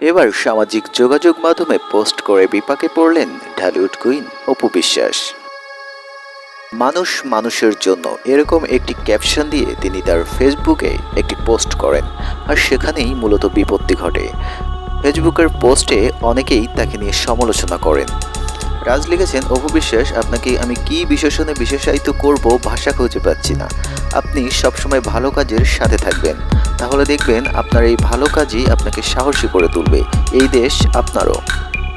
এবার সামাজিক যোগাযোগ মাধ্যমে পোস্ট করে বিপাকে পড়লেন ঢালিউড কুইন অপু বিশ্বাস। মানুষ মানুষের জন্য এরকম একটি ক্যাপশন দিয়ে তিনি তার ফেসবুকে একটি পোস্ট করেন, আর সেখানেই মূলত বিপত্তি ঘটে। ফেসবুকের পোস্টে অনেকেই তাকে নিয়ে সমালোচনা করেন। রাজ লিখেছেন, অপু বিশ্বাস, আপনাকে আমি কি বিশেষণে বিশেষায়িত করব ভাষা খুঁজে পাচ্ছি না। আপনি সবসময় ভালো কাজের সাথে থাকবেন, তাহলে দেখবেন আপনার এই ভালো কাজই আপনাকে সাহসী করে তুলবে। এই দেশ আপনারও।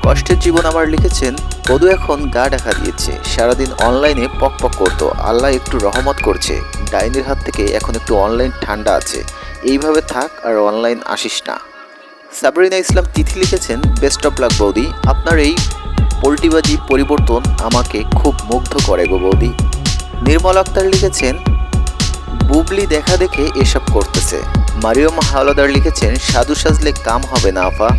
কষ্টের জীবন আমার লিখেছেন, কদু এখন গা দেখা দিয়েছে, সারাদিন অনলাইনে পক করতো, আল্লাহ একটু রহমত করছে, ডাইনির হাত থেকে এখন একটু অনলাইন ঠান্ডা আছে, এইভাবে থাক আর অনলাইন আসিস না। সাবরিনা ইসলাম তিথি লিখেছেন, বেস্ট অফ লাক বৌদি, আপনার এই পোল্টিবাজি পরিবর্তন আমাকে খুব মুগ্ধ করে গো বৌদি। নির্মল আক্তার লিখেছেন, বুবলি দেখা দেখে এসব করতেছে। মারিয়ম হাওলাদার লিখেছেন, সাধু সাজলে কাম হবে না আফা।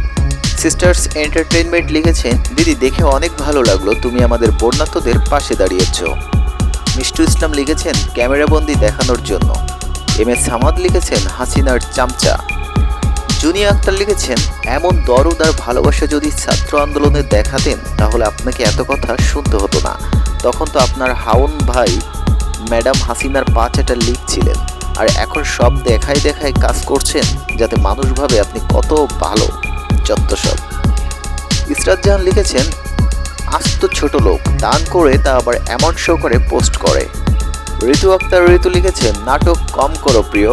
সিস্টার্স এন্টারটেইনমেন্ট লিখেছেন, দিদি দেখে অনেক ভালো লাগলো, তুমি আমাদের বন্যার্তদের পাশে দাঁড়িয়েছ। মিষ্টু ইসলাম লিখেছেন, ক্যামেরাবন্দি দেখানোর জন্য। এম এস হামাদ লিখেছেন, হাসিনার চামচা। জুনিয়া আক্তার লিখেছেন, এমন দরদ আর ভালোবাসা যদি ছাত্র আন্দোলনে দেখাতেন তাহলে আপনাকে এত কথা শুনতে হতো না। তখন তো আপনার হাউন ভাই ম্যাডাম হাসিনার পা চাটা লিখছিলেন, আর এখন সব দেখায় দেখায় কাজ করছেন যাতে মানুষ ভাবে আপনি কত ভালো। যত সব। ইসরাত জাহান লিখেছেন, আস্ত ছোট লোক, দান করে তা আবার এমন শো করে পোস্ট করে। ঋতু আক্তার ঋতু লিখেছেন, নাটক কম করো প্রিয়।